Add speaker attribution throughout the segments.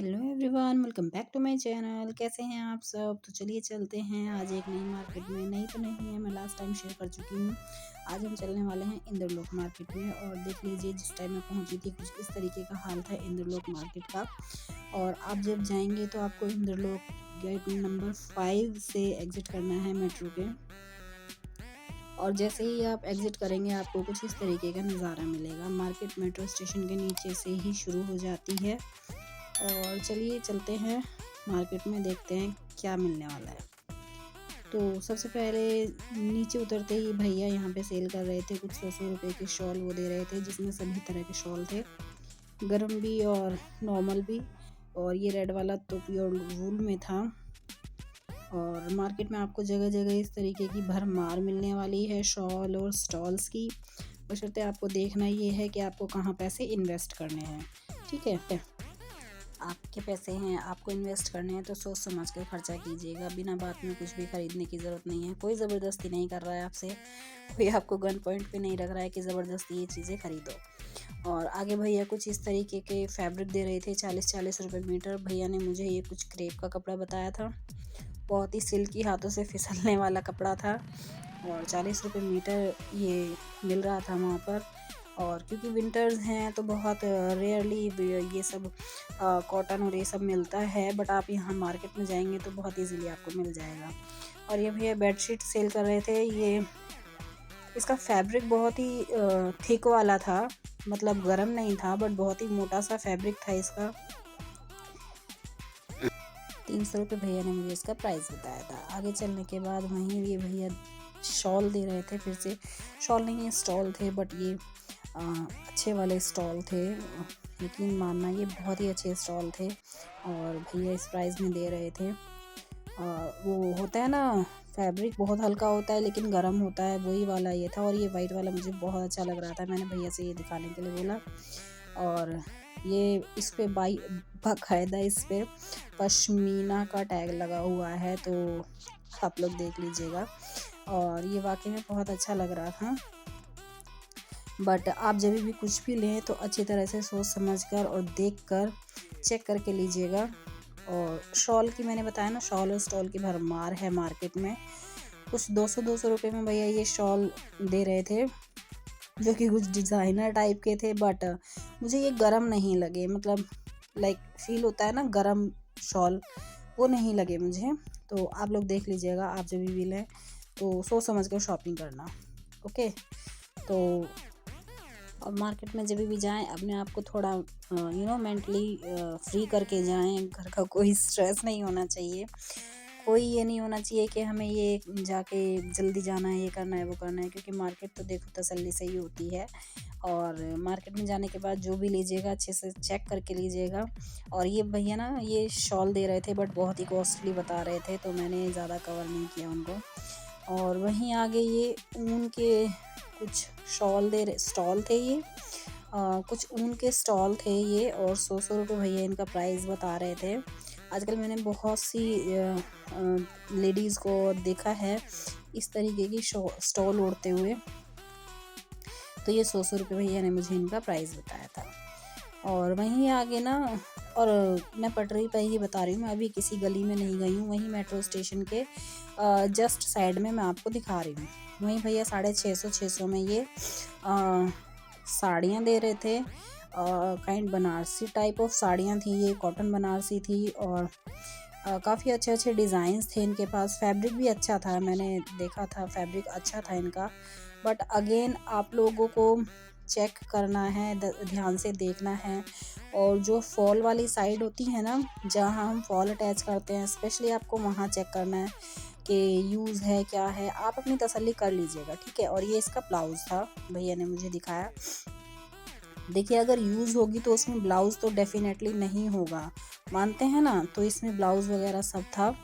Speaker 1: Hello everyone, welcome back to my channel. कैसे हैं आप सब? तो चलिए चलते हैं आज एक नई मार्केट में। नई तो नहीं है, मैं लास्ट टाइम शेयर कर चुकी हूँ। आज हम चलने वाले हैं इंद्रलोक मार्केट में। और देख लीजिए, जिस टाइम मैं पहुँची थी कुछ इस तरीके का हाल था इंद्रलोक मार्केट का। और आप जब जाएंगे तो आपको इंद्रलोक गेट नंबर 5 से एग्जिट करना है मेट्रो के। और जैसे ही आप एग्जिट करेंगे आपको कुछ इस तरीके का नज़ारा मिलेगा। मार्केट मेट्रो स्टेशन के नीचे से ही शुरू हो जाती है। और चलिए चलते हैं मार्केट में, देखते हैं क्या मिलने वाला है। तो सबसे पहले नीचे उतरते ही भैया यहाँ पे सेल कर रहे थे। कुछ 100 रुपये के शॉल वो दे रहे थे, जिसमें सभी तरह के शॉल थे, गर्म भी और नॉर्मल भी। और ये रेड वाला तो प्योर वूल में था। और मार्केट में आपको जगह जगह इस तरीके की भरमार मिलने वाली है शॉल और स्टॉल्स की। बशर्ते आपको देखना ये है कि आपको कहाँ पैसे इन्वेस्ट करने हैं। ठीक है, आपके पैसे हैं, आपको इन्वेस्ट करने हैं तो सोच समझ कर खर्चा कीजिएगा। बिना बात में कुछ भी खरीदने की ज़रूरत नहीं है। कोई ज़बरदस्ती नहीं कर रहा है आपसे, कोई आपको गन पॉइंट पे नहीं रख रहा है कि ज़बरदस्ती ये चीज़ें खरीदो। और आगे भैया कुछ इस तरीके के फैब्रिक दे रहे थे, 40-40 रुपये मीटर। भैया ने मुझे ये कुछ क्रेप का कपड़ा बताया था, बहुत ही सिल्की, हाथों से फिसलने वाला कपड़ा था। और 40 रुपये मीटर ये मिल रहा था वहाँ पर। और क्योंकि विंटर्स हैं तो बहुत रेयरली ये सब कॉटन और ये सब मिलता है, बट आप यहाँ मार्केट में जाएंगे तो बहुत इजीली आपको मिल जाएगा। और ये भैया बेडशीट सेल कर रहे थे। ये इसका फैब्रिक बहुत ही थिक वाला था, मतलब गर्म नहीं था, बट बहुत ही मोटा सा फैब्रिक था इसका। 300 रुपये भैया ने मुझे इसका प्राइस बताया था। आगे चलने के बाद वहीं ये भैया शॉल दे रहे थे। फिर से शॉल नहीं, ये स्टॉल थे, बट ये अच्छे वाले स्टॉल थे। यकीन मानना, ये बहुत ही अच्छे स्टॉल थे और भैया इस प्राइस में दे रहे थे। वो होता है ना, फैब्रिक बहुत हल्का होता है लेकिन गर्म होता है, वही वाला ये था। और ये वाइट वाला मुझे बहुत अच्छा लग रहा था, मैंने भैया से ये दिखाने के लिए बोला। और ये इस पे बाकायदा इस पे पश्मीना का टैग लगा हुआ है, तो आप लोग देख लीजिएगा। और ये वाकई में बहुत अच्छा लग रहा था। बट आप जब भी कुछ भी लें तो अच्छी तरह से सोच समझ कर और देख कर चेक करके लीजिएगा। और शॉल की मैंने बताया ना, शॉल और स्टॉल की भरमार है मार्केट में। कुछ 200-200 रुपये में भैया ये शॉल दे रहे थे, जो कि कुछ डिज़ाइनर टाइप के थे। बट मुझे ये गरम नहीं लगे, मतलब लाइक फील होता है ना गरम शॉल, वो नहीं लगे मुझे। तो आप लोग देख लीजिएगा, आप जब भी लें तो सोच समझ कर शॉपिंग करना। ओके, तो और मार्केट में जब भी जाएं अपने आप को थोड़ा मेंटली फ्री करके जाएं। घर का कोई स्ट्रेस नहीं होना चाहिए, कोई ये नहीं होना चाहिए कि हमें ये जाके जल्दी जाना है, ये करना है, वो करना है। क्योंकि मार्केट तो देखो तसल्ली से ही होती है। और मार्केट में जाने के बाद जो भी लीजिएगा अच्छे से चेक करके लीजिएगा। और ये भैया ना ये शॉल दे रहे थे, बट बहुत ही कॉस्टली बता रहे थे, तो मैंने ज़्यादा कवर नहीं किया उनको। और वहीं आगे ये ऊन के कुछ स्टॉल थे। ये कुछ ऊन के स्टॉल थे ये। और 100 रुपये भैया इनका प्राइस बता रहे थे। आजकल मैंने बहुत सी लेडीज़ को देखा है इस तरीके की स्टॉल ओढ़ते हुए। तो ये 100 रुपये भैया ने मुझे इनका प्राइस बताया था। और वहीं आगे ना, और मैं पटरी पर ही बता रही हूँ, मैं अभी किसी गली में नहीं गई हूँ, वहीं मेट्रो स्टेशन के जस्ट साइड में मैं आपको दिखा रही हूँ। वहीं भैया 650 में ये साड़ियाँ दे रहे थे। काइंड बनारसी टाइप ऑफ साड़ियाँ थी, ये कॉटन बनारसी थी। और काफ़ी अच्छे अच्छे डिज़ाइंस थे इनके पास। फैब्रिक भी अच्छा था, मैंने देखा था, फैब्रिक अच्छा था इनका। बट अगेन आप लोगों को चेक करना है, ध्यान से देखना है। और जो फॉल वाली साइड होती है ना, जहाँ हम फॉल अटैच करते हैं, स्पेशली आपको वहाँ चेक करना है कि यूज़ है क्या है। आप अपनी तसल्ली कर लीजिएगा, ठीक है। और ये इसका ब्लाउज़ था, भैया ने मुझे दिखाया। देखिए, अगर यूज़ होगी तो उसमें ब्लाउज़ तो डेफिनेटली नहीं होगा, मानते हैं ना। तो इसमें ब्लाउज़ वगैरह सब था।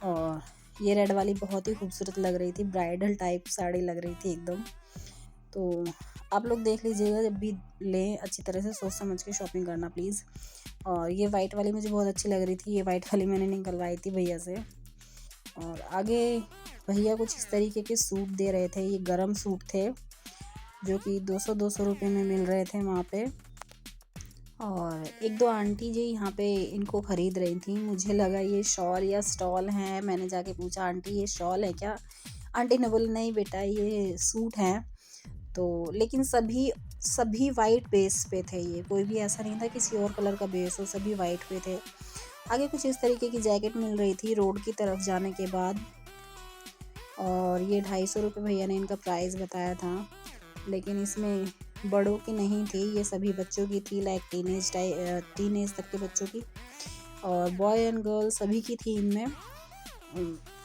Speaker 1: और ये रेड वाली बहुत ही खूबसूरत लग रही थी, ब्राइडल टाइप साड़ी लग रही थी एकदम। तो आप लोग देख लीजिएगा, जब भी लें अच्छी तरह से सोच समझ के शॉपिंग करना प्लीज़। और ये वाइट वाली मुझे बहुत अच्छी लग रही थी, ये वाइट वाली मैंने निकलवाई थी भैया से। और आगे भैया कुछ इस तरीके के सूट दे रहे थे, ये गरम सूट थे, जो कि 200-200 रुपये में मिल रहे थे वहाँ पे। और एक दो आंटी जी यहाँ पे इनको ख़रीद रही थी। मुझे लगा ये शॉल या स्टॉल है। मैंने जाके पूछा, आंटी ये शॉल है क्या? आंटी ने बोला नहीं बेटा ये सूट हैं। तो लेकिन सभी सभी वाइट बेस पे थे, ये कोई भी ऐसा नहीं था किसी और कलर का बेस हो, सभी वाइट पे थे। आगे कुछ इस तरीके की जैकेट मिल रही थी रोड की तरफ जाने के बाद। और ये 250 रुपये भैया ने इनका प्राइस बताया था, लेकिन इसमें बड़ों की नहीं थी, ये सभी बच्चों की थी, लाइक टीनेज तक के बच्चों की, और बॉय एंड गर्ल सभी की थी। इनमें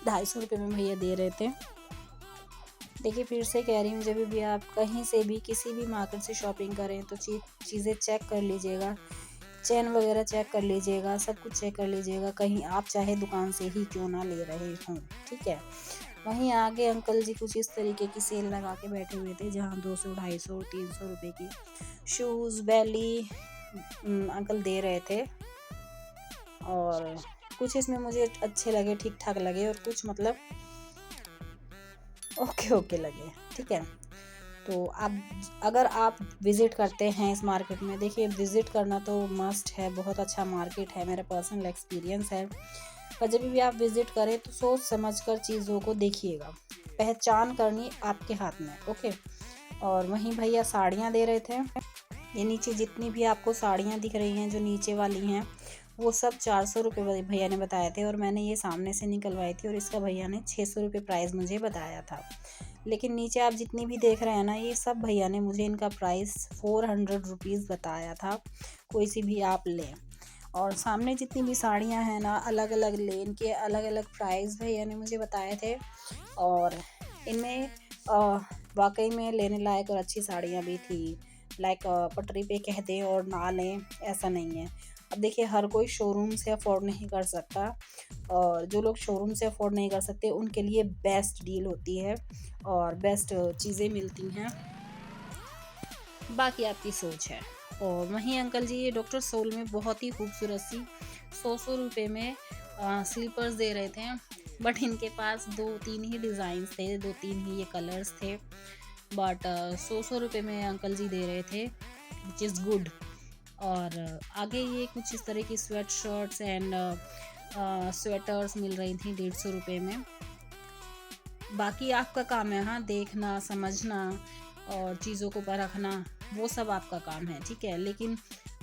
Speaker 1: 250 रुपये में भैया दे रहे थे। देखिए फिर से कह रही हूँ, जब भी आप कहीं से भी किसी भी मार्केट से शॉपिंग करें तो चीज़ें चेक कर लीजिएगा, चेन वगैरह चेक कर लीजिएगा, सब कुछ चेक कर लीजिएगा, कहीं आप चाहे दुकान से ही क्यों ना ले रहे हों, ठीक है। वहीं आगे अंकल जी कुछ इस तरीके की सेल लगा के बैठे हुए थे, जहाँ 200, 250, 300 रुपये की शूज़ बेली अंकल दे रहे थे। और कुछ इसमें मुझे अच्छे लगे, ठीक ठाक लगे, और कुछ मतलब ओके ओके लगे, ठीक है। तो आप अगर आप विज़िट करते हैं इस मार्केट में, देखिए विज़िट करना तो मस्ट है, बहुत अच्छा मार्केट है, मेरा पर्सनल एक्सपीरियंस है। पर जब भी आप विज़िट करें तो सोच समझ कर चीज़ों को देखिएगा, पहचान करनी आपके हाथ में, ओके। और वहीं भैया साड़ियाँ दे रहे थे। ये नीचे जितनी भी आपको साड़ियाँ दिख रही हैं, जो नीचे वाली हैं, वो सब 400 रुपये भैया ने बताए थे, और मैंने ये सामने से निकलवाई थी, और इसका भैया ने 600 रुपये प्राइस मुझे बताया था। लेकिन नीचे आप जितनी भी देख रहे हैं ना, ये सब भैया ने मुझे इनका प्राइस 400 रुपीज़ बताया था, कोई सी भी आप लें। और सामने जितनी भी साड़ियाँ हैं ना, अलग अलग लेन के अलग अलग प्राइस भैया ने मुझे बताए थे। और इनमें वाकई में लेने लायक और अच्छी साड़ियाँ भी थी, लाइक पटरी पे कह दें और ना लें ऐसा नहीं है। अब देखिए हर कोई शोरूम से अफोर्ड नहीं कर सकता, और जो लोग शोरूम से अफोर्ड नहीं कर सकते उनके लिए बेस्ट डील होती है और बेस्ट चीज़ें मिलती हैं, बाकी आपकी सोच है। और वहीं अंकल जी ये डॉक्टर सोल में बहुत ही खूबसूरत सी 100 रुपये में स्लीपर्स दे रहे थे, बट इनके पास 2-3 ही डिज़ाइंस थे, 2-3 ही ये कलर्स थे, बट 100 रुपये में अंकल जी दे रहे थे, विच इज़ गुड। और आगे ये कुछ इस तरह की स्वेट शर्ट्स एंड स्वेटर्स मिल रही थी 150 रुपये में। बाकी आपका काम है, हाँ, देखना समझना और चीज़ों को परखना, वो सब आपका काम है, ठीक है। लेकिन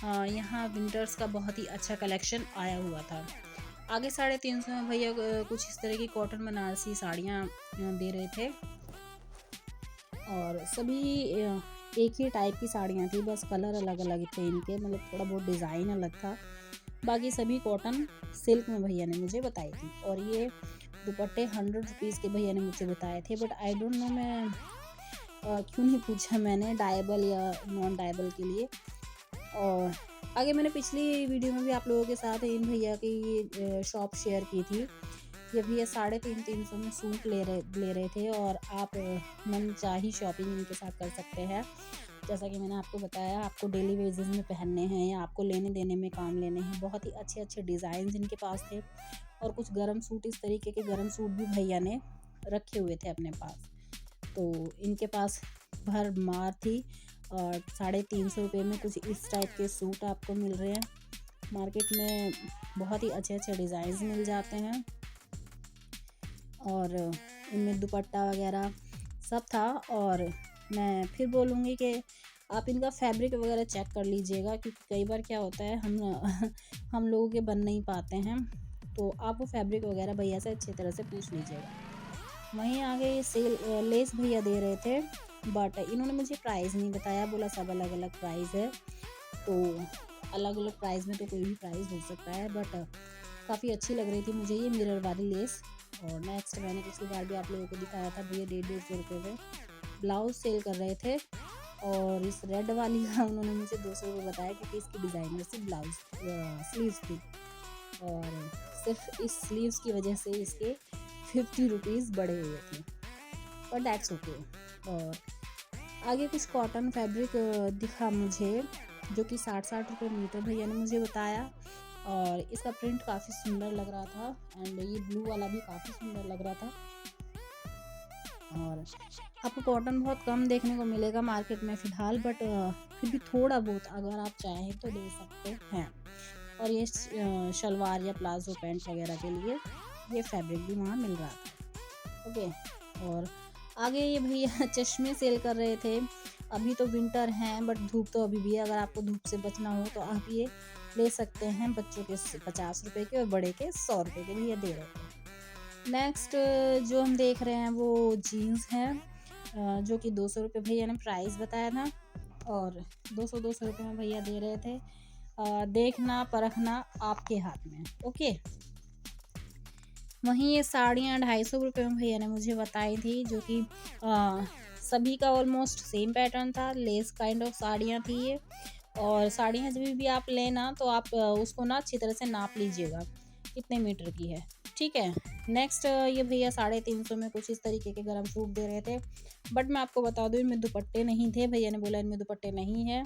Speaker 1: यहाँ विंटर्स का बहुत ही अच्छा कलेक्शन आया हुआ था। आगे 350 में भैया कुछ इस तरह की कॉटन बनारसी साड़ियाँ दे रहे थे, और सभी एक ही टाइप की साड़ियाँ थी, बस कलर अलग अलग थे इनके, मतलब थोड़ा बहुत डिज़ाइन अलग था। बाकी सभी कॉटन सिल्क में भैया ने मुझे बताई थी। और ये दुपट्टे 100 रुपीज़ के भैया ने मुझे बताए थे, बट आई डोंट नो, मैं क्यों नहीं पूछा मैंने डाइबल या नॉन डाइबल के लिए। और आगे मैंने पिछली वीडियो में भी आप लोगों के साथ इन भैया की शॉप शेयर की थी। ये भैया 350-300 में सूट ले रहे थे, और आप मनचाही शॉपिंग इनके साथ कर सकते हैं। जैसा कि मैंने आपको बताया, आपको डेली बेसिस में पहनने हैं या आपको लेने देने में काम लेने हैं, बहुत ही अच्छे अच्छे डिज़ाइन इनके पास थे। और कुछ गर्म सूट, इस तरीके के गर्म सूट भी भैया ने रखे हुए थे अपने पास। तो इनके पास भर मार थी, और 350 रुपये में कुछ इस टाइप के सूट आपको मिल रहे हैं। मार्केट में बहुत ही अच्छे अच्छे डिज़ाइन मिल जाते हैं, और इनमें दुपट्टा वगैरह सब था। और मैं फिर बोलूँगी कि आप इनका फैब्रिक वगैरह चेक कर लीजिएगा, क्योंकि कई बार क्या होता है हम लोगों के बन नहीं पाते हैं, तो आप वो फैब्रिक वगैरह भैया से अच्छी तरह से पूछ लीजिएगा। वहीं आगे ये लेस भैया दे रहे थे, बट इन्होंने मुझे प्राइस नहीं बताया, बोला सब अलग अलग प्राइस है। तो अलग अलग प्राइस में तो कोई भी प्राइस हो सकता है, बट काफ़ी अच्छी लग रही थी मुझे ये मिरर वाली लेस। और नेक्स्ट मैंने पिछली बार भी आप लोगों को दिखाया था, भैया 150-150 रुपये में ब्लाउज सेल कर रहे थे। और इस रेड वाली का उन्होंने मुझे 200 रुपये बताया, क्योंकि इसकी डिज़ाइनर सी ब्लाउज स्लीव्स थी, और सिर्फ इस स्लीव्स की वजह से इसके 50 रुपीज़ बढ़े हुए थे, बट दैट्स ओके। और आगे कुछ कॉटन फैब्रिक दिखा मुझे, जो कि 60-60 रुपये मीटर भैया ने मुझे बताया, और इसका प्रिंट काफ़ी सुंदर लग रहा था, एंड ये ब्लू वाला भी काफ़ी सुंदर लग रहा था। और आपको कॉटन बहुत कम देखने को मिलेगा मार्केट में फ़िलहाल, बट फिर भी थोड़ा बहुत अगर आप चाहें तो ले सकते हैं। और ये शलवार या प्लाजो पैंट वगैरह के लिए ये फैब्रिक भी वहाँ मिल रहा था। ओके, और आगे ये भैया चश्मे सेल कर रहे थे। अभी तो विंटर हैं बट धूप तो अभी भी है, अगर आपको धूप से बचना हो तो आप ये ले सकते हैं। बच्चों के 50 रुपए के और बड़े के 100 रुपए के भैया दे रहे थे। नेक्स्ट जो हम देख रहे हैं वो जीन्स है, जो कि 200 रुपये भैया ने प्राइस बताया था, और 200 रुपये में भैया दे रहे थे। देखना परखना आपके हाथ में। ओके, वहीं ये साड़ियाँ 250 रुपये में भैया ने मुझे बताई थी, जो कि सभी का ऑलमोस्ट सेम पैटर्न था। लेस काइंड ऑफ साड़ियाँ थी ये, और साड़ियाँ जब भी आप लेना तो आप उसको ना अच्छी तरह से नाप लीजिएगा कितने मीटर की है, ठीक है। नेक्स्ट ये भैया 350 में कुछ इस तरीके के गरम सूट दे रहे थे, बट मैं आपको बता दूँ इनमें दुपट्टे नहीं थे। भैया ने बोला इनमें दुपट्टे नहीं है,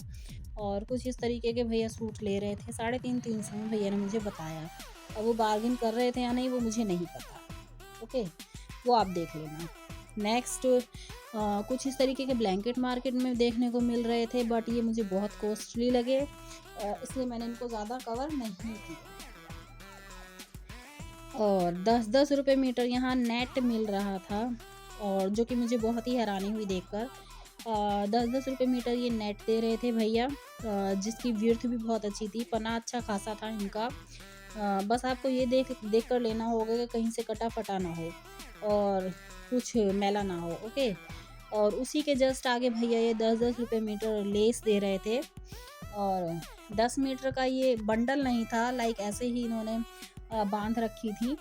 Speaker 1: और कुछ इस तरीके के भैया सूट ले रहे थे 350 में भैया ने मुझे बताया। अब वो बार्गिन कर रहे थे या नहीं वो मुझे नहीं पता। ओके, वो आप देख लेना। नेक्स्ट कुछ इस तरीके के ब्लैंकेट मार्केट में देखने को मिल रहे थे, बट ये मुझे बहुत कॉस्टली लगे, इसलिए मैंने इनको ज़्यादा कवर नहीं किया। और 10-10 रुपये मीटर यहाँ नेट मिल रहा था, और जो कि मुझे बहुत ही हैरानी हुई देखकर। 10-10 रुपये मीटर ये नेट दे रहे थे भैया, जिसकी विड्थ भी बहुत अच्छी थी, पना अच्छा खासा था इनका। बस आपको ये देख कर लेना होगा कि कहीं से कटा फटा ना हो और कुछ मैला ना हो। ओके, और उसी के जस्ट आगे भैया ये 10-10 रुपये मीटर लेस दे रहे थे, और 10 मीटर का ये बंडल नहीं था, लाइक ऐसे ही इन्होंने बांध रखी थी।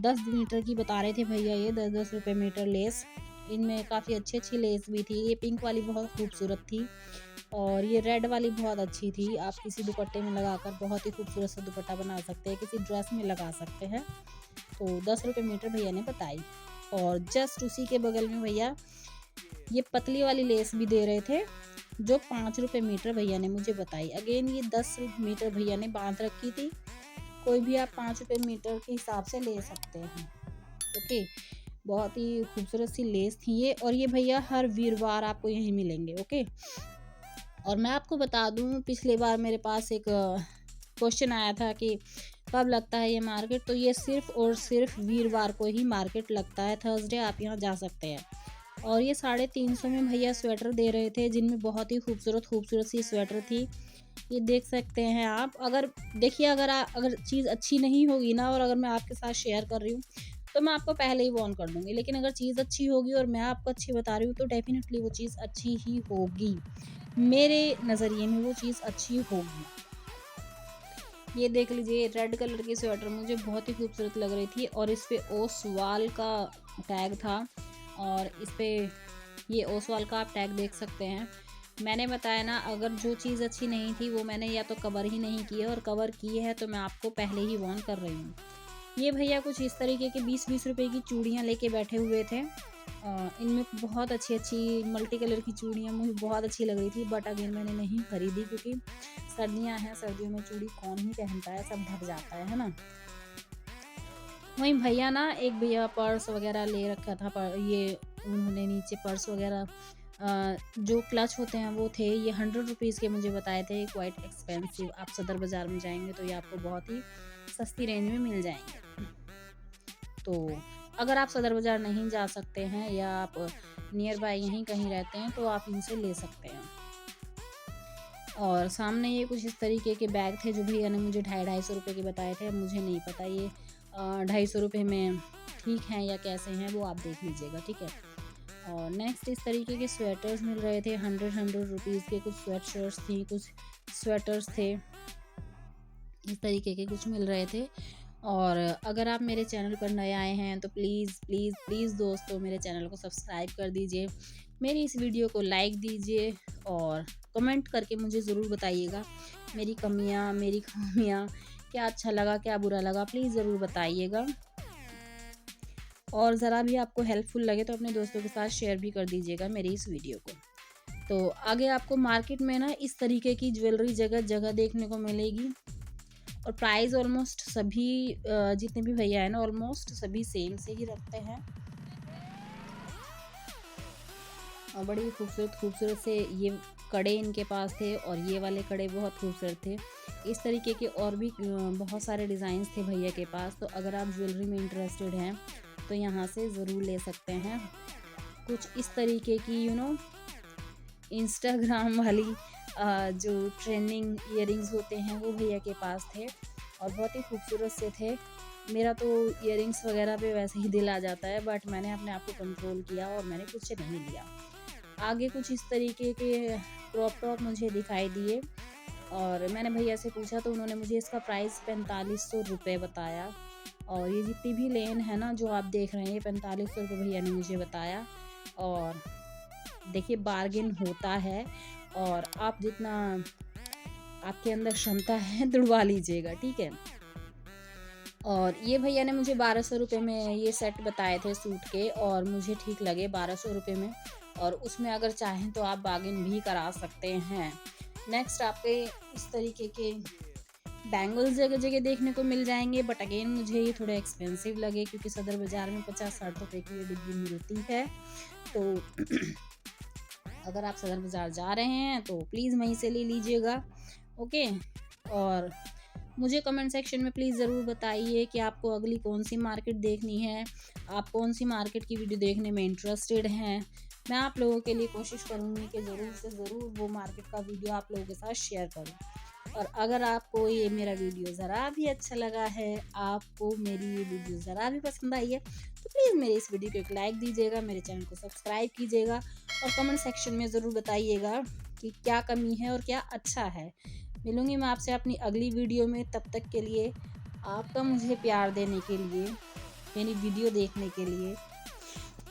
Speaker 1: 10 मीटर की बता रहे थे भैया ये 10-10 रुपये मीटर लेस। इनमें काफ़ी अच्छी लेस भी थी। ये पिंक वाली बहुत खूबसूरत थी, और ये रेड वाली बहुत अच्छी थी। आप किसी दुपट्टे में लगाकर बहुत ही खूबसूरत सा दुपट्टा बना सकते हैं, किसी ड्रेस में लगा सकते हैं। तो 10 रुपये मीटर भैया ने बताई, और जस्ट उसी के बगल में भैया ये पतली वाली लेस भी दे रहे थे, जो 5 रुपये मीटर भैया ने मुझे बताई। अगेन ये 10 मीटर भैया ने बांध रखी थी, कोई भी आप 5 रुपये मीटर के हिसाब से ले सकते हैं। ओके, बहुत ही खूबसूरत सी लेस थी ये, और ये भैया हर वीरवार आपको यहीं मिलेंगे। ओके, और मैं आपको बता दूं पिछले बार मेरे पास एक क्वेश्चन आया था कि कब लगता है ये मार्केट, तो ये सिर्फ और सिर्फ वीरवार को ही मार्केट लगता है। थर्सडे आप यहाँ जा सकते हैं। और ये 350 में भैया स्वेटर दे रहे थे, जिनमें बहुत ही खूबसूरत सी स्वेटर थी। ये देख सकते हैं आप। अगर देखिए, अगर चीज़ अच्छी नहीं होगी ना, और अगर मैं आपके साथ शेयर कर रही हूँ तो मैं आपको पहले ही वार्न कर दूँगी, लेकिन अगर चीज़ अच्छी होगी और मैं आपको अच्छी बता रही हूँ तो डेफ़िनेटली वो चीज़ अच्छी ही होगी। मेरे नज़रिए में वो चीज़ अच्छी होगी। ये देख लीजिए, रेड कलर की स्वेटर मुझे बहुत ही खूबसूरत लग रही थी, और इस पे ओसवाल का टैग था, और इस पे ये ओसवाल का आप टैग देख सकते हैं। मैंने बताया ना, अगर जो चीज़ अच्छी नहीं थी वो मैंने या तो कवर ही नहीं की है, और कवर की है तो मैं आपको पहले ही वार्न कर रही हूँ। ये भैया कुछ इस तरीके के 20-20 रुपए की चूड़ियाँ लेके बैठे हुए थे। इनमें बहुत अच्छी मल्टी कलर की चूड़ियाँ मुझे बहुत अच्छी लग रही थी, बट अगेन मैंने नहीं खरीदी, क्योंकि सर्दियाँ हैं, सर्दियों में चूड़ी कौन ही पहनता है, सब ढक जाता है ना। वहीं भैया ना, एक भैया पर्स वगैरह ले रखा था, पर ये उन्होंने नीचे पर्स वगैरह जो क्लच होते हैं वो थे। ये 100 रुपीज़ के मुझे बताए थे, क्वाइट एक्सपेंसिव। आप सदर बाज़ार में जाएंगे तो ये आपको बहुत ही सस्ती रेंज में मिल जाएंगे। तो अगर आप सदर बाज़ार नहीं जा सकते हैं, या आप नियर बाय यहीं कहीं रहते हैं, तो आप इनसे ले सकते हैं। और सामने ये कुछ इस तरीके के बैग थे, जो भैया ने मुझे 250 रुपये के बताए थे। अब मुझे नहीं पता ये 250 रुपये में ठीक हैं या कैसे हैं, वो आप देख लीजिएगा, ठीक है। और नेक्स्ट इस तरीके के स्वेटर्स मिल रहे थे 100 रुपीज़ के। कुछ स्वेट शर्ट्स थी, कुछ स्वेटर्स थे, इस तरीके के कुछ मिल रहे थे। और अगर आप मेरे चैनल पर नए आए हैं तो प्लीज़ प्लीज़ प्लीज़ दोस्तों, मेरे चैनल को सब्सक्राइब कर दीजिए, मेरी इस वीडियो को लाइक दीजिए, और कमेंट करके मुझे ज़रूर बताइएगा मेरी कमियां, मेरी खामियां, क्या अच्छा लगा, क्या बुरा लगा, प्लीज़ ज़रूर बताइएगा। और ज़रा भी आपको हेल्पफुल लगे तो अपने दोस्तों के साथ शेयर भी कर दीजिएगा मेरी इस वीडियो को। तो आगे आपको मार्केट में ना इस तरीके की ज्वेलरी जगह जगह देखने को मिलेगी, और प्राइस ऑलमोस्ट सभी जितने भी भैया हैं ना, ऑलमोस्ट सभी सेम से ही रखते हैं। और बड़ी खूबसूरत खूबसूरत से ये कड़े इनके पास थे, और ये वाले कड़े बहुत खूबसूरत थे। इस तरीके के और भी बहुत सारे डिज़ाइंस थे भैया के पास। तो अगर आप ज्वेलरी में इंटरेस्टेड हैं तो यहाँ से ज़रूर ले सकते हैं। कुछ इस तरीके की इंस्टाग्राम वाली जो ट्रेंडिंग इयररिंग्स होते हैं वो भैया के पास थे, और बहुत ही खूबसूरत से थे। मेरा तो इयररिंग्स वगैरह पे वैसे ही दिल आ जाता है, बट मैंने अपने आप को कंट्रोल किया और मैंने कुछ नहीं लिया। आगे कुछ इस तरीके के क्रॉप टॉप मुझे दिखाई दिए, और मैंने भैया से पूछा तो उन्होंने मुझे इसका प्राइस 4500 रुपये बताया। और ये जितनी भी लेन है ना जो आप देख रहे हैं, 4500 रुपये भैया ने मुझे बताया। और देखिए, बार्गेन होता है, और आप जितना आपके अंदर क्षमता है तुड़वा लीजिएगा, ठीक है। और ये भैया ने मुझे 1200 रुपये में ये सेट बताए थे सूट के, और मुझे ठीक लगे 1200 रुपये में। और उसमें अगर चाहें तो आप बार्गेन भी करा सकते हैं। नेक्स्ट आपके इस तरीके के बैंगल्स जगह जगह देखने को मिल जाएंगे, बट अगेन मुझे ये थोड़े एक्सपेंसिव लगे, क्योंकि सदर बाज़ार में 50-60 रुपये की ये डिब्बी मिलती है। तो अगर आप सदर बाज़ार जा रहे हैं तो प्लीज़ वहीं से ले लीजिएगा, ओके। और मुझे कमेंट सेक्शन में प्लीज़ ज़रूर बताइए कि आपको अगली कौन सी मार्केट देखनी है, आप कौन सी मार्केट की वीडियो देखने में इंटरेस्टेड हैं। मैं आप लोगों के लिए कोशिश करूँगी कि ज़रूर से ज़रूर वो मार्केट का वीडियो आप लोगों के साथ शेयर करूँ। और अगर आपको ये मेरा वीडियो ज़रा भी अच्छा लगा है, आपको मेरी ये वीडियो ज़रा भी पसंद आई है, तो प्लीज़ मेरे इस वीडियो को एक लाइक दीजिएगा, मेरे चैनल को सब्सक्राइब कीजिएगा, और कमेंट सेक्शन में ज़रूर बताइएगा कि क्या कमी है और क्या अच्छा है। मिलूँगी मैं आपसे अपनी अगली वीडियो में। तब तक के लिए आपका मुझे प्यार देने के लिए, मेरी वीडियो देखने के लिए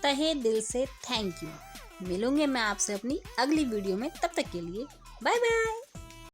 Speaker 1: तहे दिल से थैंक यू। मिलूँगी मैं आपसे अपनी अगली वीडियो में, तब तक के लिए बाय बाय।